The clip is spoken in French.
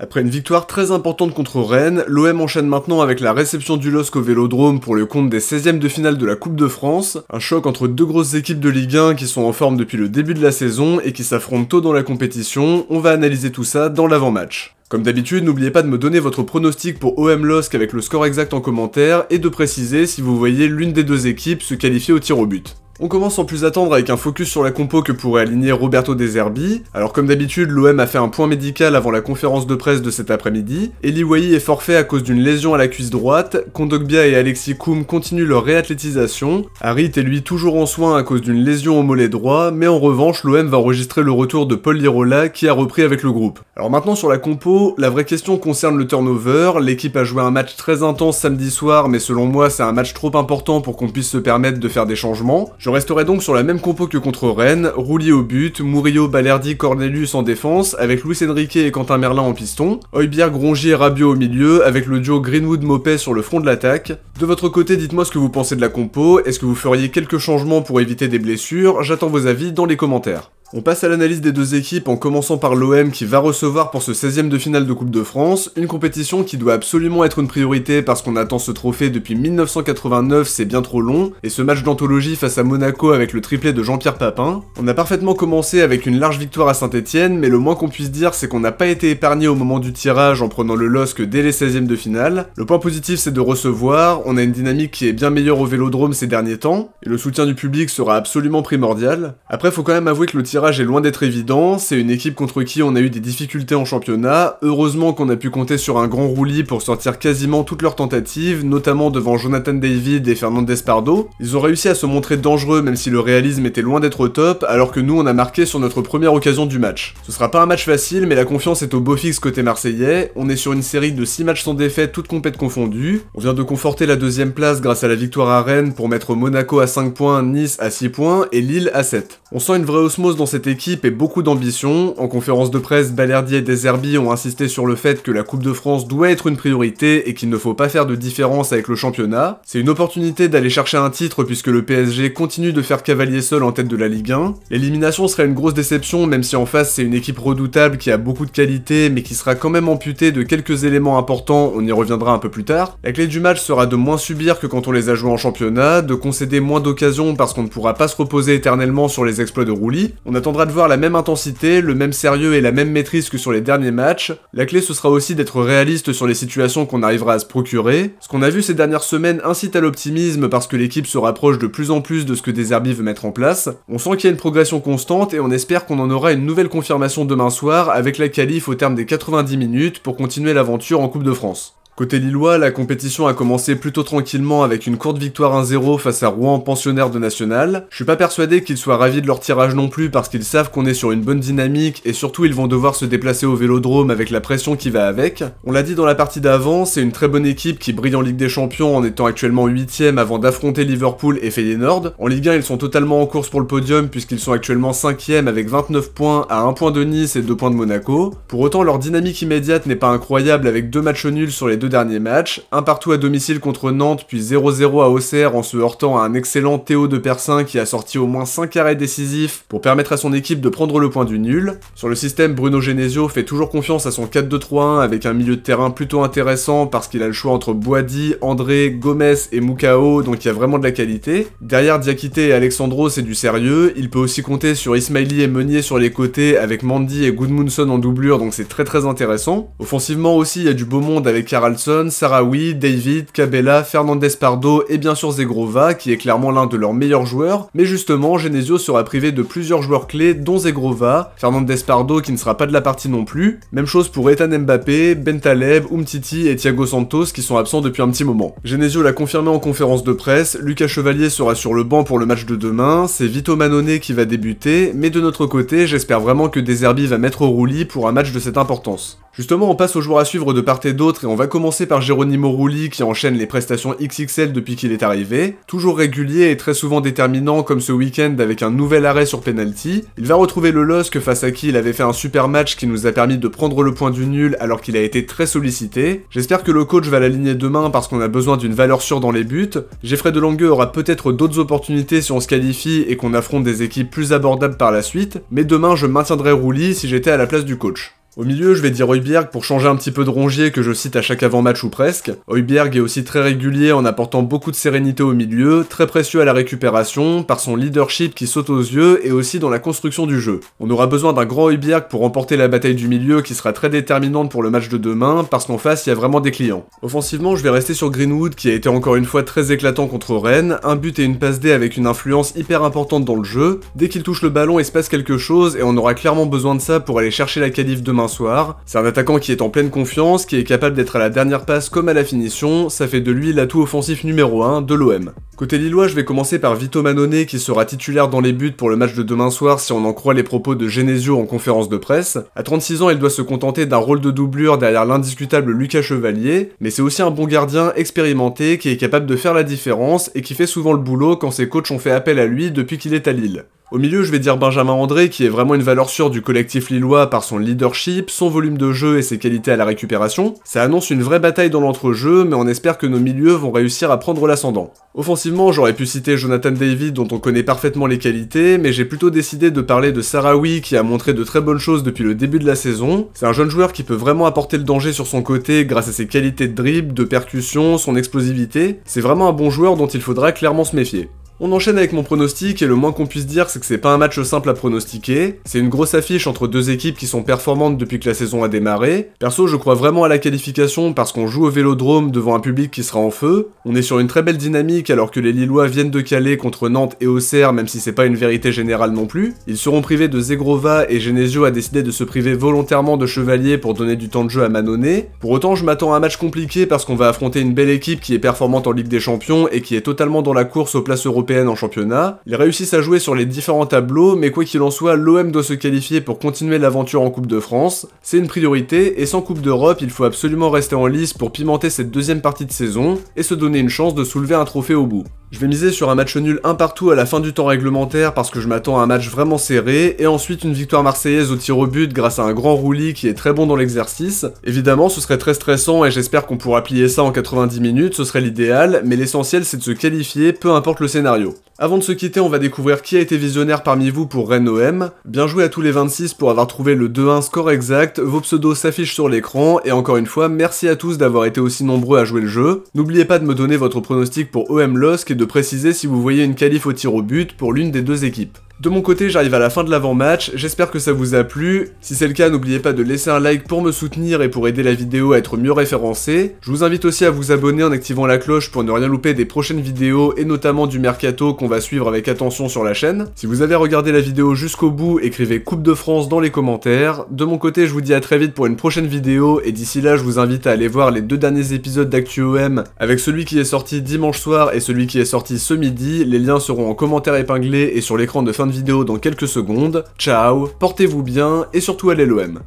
Après une victoire très importante contre Rennes, l'OM enchaîne maintenant avec la réception du LOSC au Vélodrome pour le compte des 16e de finale de la Coupe de France, un choc entre deux grosses équipes de Ligue 1 qui sont en forme depuis le début de la saison et qui s'affrontent tôt dans la compétition. On va analyser tout ça dans l'avant-match. Comme d'habitude, n'oubliez pas de me donner votre pronostic pour OM LOSC avec le score exact en commentaire et de préciser si vous voyez l'une des deux équipes se qualifier au tir au but. On commence sans plus attendre avec un focus sur la compo que pourrait aligner Roberto De Zerbi. Alors comme d'habitude, l'OM a fait un point médical avant la conférence de presse de cet après-midi. Eli Wahi est forfait à cause d'une lésion à la cuisse droite, Kondogbia et Alexis Koum continuent leur réathlétisation, Harit est lui toujours en soins à cause d'une lésion au mollet droit, mais en revanche l'OM va enregistrer le retour de Paul Lirola qui a repris avec le groupe. Alors maintenant sur la compo, la vraie question concerne le turnover. L'équipe a joué un match très intense samedi soir, mais selon moi c'est un match trop important pour qu'on puisse se permettre de faire des changements. Je resterai donc sur la même compo que contre Rennes, Roulier au but, Murillo, Balerdi, Cornelius en défense, avec Luis Enrique et Quentin Merlin en piston, Højbjerg, Rongier et Rabiot au milieu, avec le duo Greenwood-Mopé sur le front de l'attaque. De votre côté, dites-moi ce que vous pensez de la compo, est-ce que vous feriez quelques changements pour éviter des blessures? J'attends vos avis dans les commentaires. On passe à l'analyse des deux équipes en commençant par l'OM qui va recevoir pour ce 16e de finale de Coupe de France, une compétition qui doit absolument être une priorité parce qu'on attend ce trophée depuis 1989, c'est bien trop long, et ce match d'anthologie face à Monaco avec le triplé de Jean-Pierre Papin. On a parfaitement commencé avec une large victoire à Saint-Etienne, mais le moins qu'on puisse dire c'est qu'on n'a pas été épargné au moment du tirage en prenant le LOSC dès les 16e de finale. Le point positif c'est de recevoir, on a une dynamique qui est bien meilleure au Vélodrome ces derniers temps, et le soutien du public sera absolument primordial. Après faut quand même avouer que le tirage est loin d'être évident, c'est une équipe contre qui on a eu des difficultés en championnat, heureusement qu'on a pu compter sur un grand roulis pour sortir quasiment toutes leurs tentatives, notamment devant Jonathan David et Fernandez Pardo. Ils ont réussi à se montrer dangereux même si le réalisme était loin d'être au top, alors que nous on a marqué sur notre première occasion du match. Ce sera pas un match facile, mais la confiance est au beau fixe côté marseillais, on est sur une série de 6 matchs sans défaite, toutes compètes confondues, on vient de conforter la deuxième place grâce à la victoire à Rennes pour mettre Monaco à 5 points, Nice à 6 points et Lille à 7. On sent une vraie osmose dans cette équipe et beaucoup d'ambition. En conférence de presse, Balerdi et De Zerbi ont insisté sur le fait que la Coupe de France doit être une priorité et qu'il ne faut pas faire de différence avec le championnat. C'est une opportunité d'aller chercher un titre puisque le PSG continue de faire cavalier seul en tête de la Ligue 1. L'élimination serait une grosse déception même si en face c'est une équipe redoutable qui a beaucoup de qualité mais qui sera quand même amputée de quelques éléments importants, on y reviendra un peu plus tard. La clé du match sera de moins subir que quand on les a joués en championnat, de concéder moins d'occasions parce qu'on ne pourra pas se reposer éternellement sur les exploits de Roulis. On attendra de voir la même intensité, le même sérieux et la même maîtrise que sur les derniers matchs. La clé ce sera aussi d'être réaliste sur les situations qu'on arrivera à se procurer. Ce qu'on a vu ces dernières semaines incite à l'optimisme parce que l'équipe se rapproche de plus en plus de ce que De Zerbi veut mettre en place. On sent qu'il y a une progression constante et on espère qu'on en aura une nouvelle confirmation demain soir avec la qualif au terme des 90 minutes pour continuer l'aventure en Coupe de France. Côté lillois, la compétition a commencé plutôt tranquillement avec une courte victoire 1-0 face à Rouen, pensionnaire de National. Je suis pas persuadé qu'ils soient ravis de leur tirage non plus parce qu'ils savent qu'on est sur une bonne dynamique et surtout ils vont devoir se déplacer au Vélodrome avec la pression qui va avec. On l'a dit dans la partie d'avant, c'est une très bonne équipe qui brille en Ligue des Champions en étant actuellement 8ème avant d'affronter Liverpool et Feyenoord. En Ligue 1, ils sont totalement en course pour le podium puisqu'ils sont actuellement 5ème avec 29 points à 1 point de Nice et 2 points de Monaco. Pour autant, leur dynamique immédiate n'est pas incroyable avec 2 matchs nuls sur les 2 derniers matchs, un partout à domicile contre Nantes puis 0-0 à Auxerre en se heurtant à un excellent Théo de Persin qui a sorti au moins 5 arrêts décisifs pour permettre à son équipe de prendre le point du nul. Sur le système, Bruno Genesio fait toujours confiance à son 4-2-3-1 avec un milieu de terrain plutôt intéressant parce qu'il a le choix entre Boadi, André, Gomez et Mukao, donc il y a vraiment de la qualité. Derrière Diakité et Alexandro c'est du sérieux, il peut aussi compter sur Ismaili et Meunier sur les côtés avec Mandy et Gudmundsson en doublure, donc c'est très intéressant. Offensivement aussi il y a du beau monde avec Karlsson, Sarawi, David, Cabella, Fernandez Pardo et bien sûr Zegrova qui est clairement l'un de leurs meilleurs joueurs, mais justement Genesio sera privé de plusieurs joueurs clés dont Zegrova, Fernandez Pardo qui ne sera pas de la partie non plus, même chose pour Ethan Mbappé, Bentaleb, Umtiti et Thiago Santos qui sont absents depuis un petit moment. Genesio l'a confirmé en conférence de presse, Lucas Chevalier sera sur le banc pour le match de demain, c'est Vito Mannone qui va débuter, mais de notre côté j'espère vraiment que De Zerbi va mettre au roulis pour un match de cette importance. Justement, on passe aux joueurs à suivre de part et d'autre et on va commencer par Geronimo Rulli qui enchaîne les prestations XXL depuis qu'il est arrivé. Toujours régulier et très souvent déterminant comme ce week-end avec un nouvel arrêt sur penalty. Il va retrouver le LOSC face à qui il avait fait un super match qui nous a permis de prendre le point du nul alors qu'il a été très sollicité. J'espère que le coach va l'aligner demain parce qu'on a besoin d'une valeur sûre dans les buts. Geoffrey Delangueux aura peut-être d'autres opportunités si on se qualifie et qu'on affronte des équipes plus abordables par la suite, mais demain je maintiendrai Rulli si j'étais à la place du coach. Au milieu, je vais dire Højbjerg pour changer un petit peu de Rongier que je cite à chaque avant-match ou presque. Højbjerg est aussi très régulier en apportant beaucoup de sérénité au milieu, très précieux à la récupération, par son leadership qui saute aux yeux et aussi dans la construction du jeu. On aura besoin d'un grand Højbjerg pour remporter la bataille du milieu qui sera très déterminante pour le match de demain, parce qu'en face il y a vraiment des clients. Offensivement, je vais rester sur Greenwood qui a été encore une fois très éclatant contre Rennes, un but et une passe D avec une influence hyper importante dans le jeu. Dès qu'il touche le ballon, il se passe quelque chose et on aura clairement besoin de ça pour aller chercher la qualif demain soir. C'est un attaquant qui est en pleine confiance, qui est capable d'être à la dernière passe comme à la finition, ça fait de lui l'atout offensif numéro 1 de l'OM. Côté lillois, je vais commencer par Vito Mannone qui sera titulaire dans les buts pour le match de demain soir si on en croit les propos de Genesio en conférence de presse. À 36 ans, il doit se contenter d'un rôle de doublure derrière l'indiscutable Lucas Chevalier, mais c'est aussi un bon gardien expérimenté qui est capable de faire la différence et qui fait souvent le boulot quand ses coachs ont fait appel à lui depuis qu'il est à Lille. Au milieu, je vais dire Benjamin André qui est vraiment une valeur sûre du collectif lillois par son leadership, son volume de jeu et ses qualités à la récupération. Ça annonce une vraie bataille dans l'entrejeu, mais on espère que nos milieux vont réussir à prendre l'ascendant. Offensivement, j'aurais pu citer Jonathan David dont on connaît parfaitement les qualités, mais j'ai plutôt décidé de parler de Sahraoui qui a montré de très bonnes choses depuis le début de la saison. C'est un jeune joueur qui peut vraiment apporter le danger sur son côté grâce à ses qualités de dribble, de percussion, son explosivité. C'est vraiment un bon joueur dont il faudra clairement se méfier. On enchaîne avec mon pronostic et le moins qu'on puisse dire c'est que c'est pas un match simple à pronostiquer, c'est une grosse affiche entre deux équipes qui sont performantes depuis que la saison a démarré. Perso je crois vraiment à la qualification parce qu'on joue au Vélodrome devant un public qui sera en feu, on est sur une très belle dynamique alors que les Lillois viennent de caler contre Nantes et Auxerre même si c'est pas une vérité générale non plus. Ils seront privés de Zegrova et Genesio a décidé de se priver volontairement de Chevalier pour donner du temps de jeu à Mannone. Pour autant je m'attends à un match compliqué parce qu'on va affronter une belle équipe qui est performante en Ligue des Champions et qui est totalement dans la course aux places européennes en championnat. Ils réussissent à jouer sur les différents tableaux, mais quoi qu'il en soit, l'OM doit se qualifier pour continuer l'aventure en Coupe de France. C'est une priorité, et sans Coupe d'Europe, il faut absolument rester en lice pour pimenter cette deuxième partie de saison, et se donner une chance de soulever un trophée au bout. Je vais miser sur un match nul 1 partout à la fin du temps réglementaire parce que je m'attends à un match vraiment serré, et ensuite une victoire marseillaise au tir au but grâce à un grand Roulis qui est très bon dans l'exercice. Évidemment, ce serait très stressant et j'espère qu'on pourra plier ça en 90 minutes, ce serait l'idéal, mais l'essentiel c'est de se qualifier, peu importe le scénario. Avant de se quitter, on va découvrir qui a été visionnaire parmi vous pour Rennes OM. Bien joué à tous les 26 pour avoir trouvé le 2-1 score exact, vos pseudos s'affichent sur l'écran, et encore une fois, merci à tous d'avoir été aussi nombreux à jouer le jeu. N'oubliez pas de me donner votre pronostic pour OM LOSC et de préciser si vous voyez une qualif au tir au but pour l'une des deux équipes. De mon côté, j'arrive à la fin de l'avant-match, j'espère que ça vous a plu. Si c'est le cas, n'oubliez pas de laisser un like pour me soutenir et pour aider la vidéo à être mieux référencée. Je vous invite aussi à vous abonner en activant la cloche pour ne rien louper des prochaines vidéos et notamment du mercato qu'on va suivre avec attention sur la chaîne. Si vous avez regardé la vidéo jusqu'au bout, écrivez Coupe de France dans les commentaires. De mon côté, je vous dis à très vite pour une prochaine vidéo et d'ici là, je vous invite à aller voir les deux derniers épisodes d'ActuOM avec celui qui est sorti dimanche soir et celui qui est sorti ce midi. Les liens seront en commentaire épinglé et sur l'écran de fin de vidéo dans quelques secondes. Ciao, portez-vous bien et surtout allez l'OM.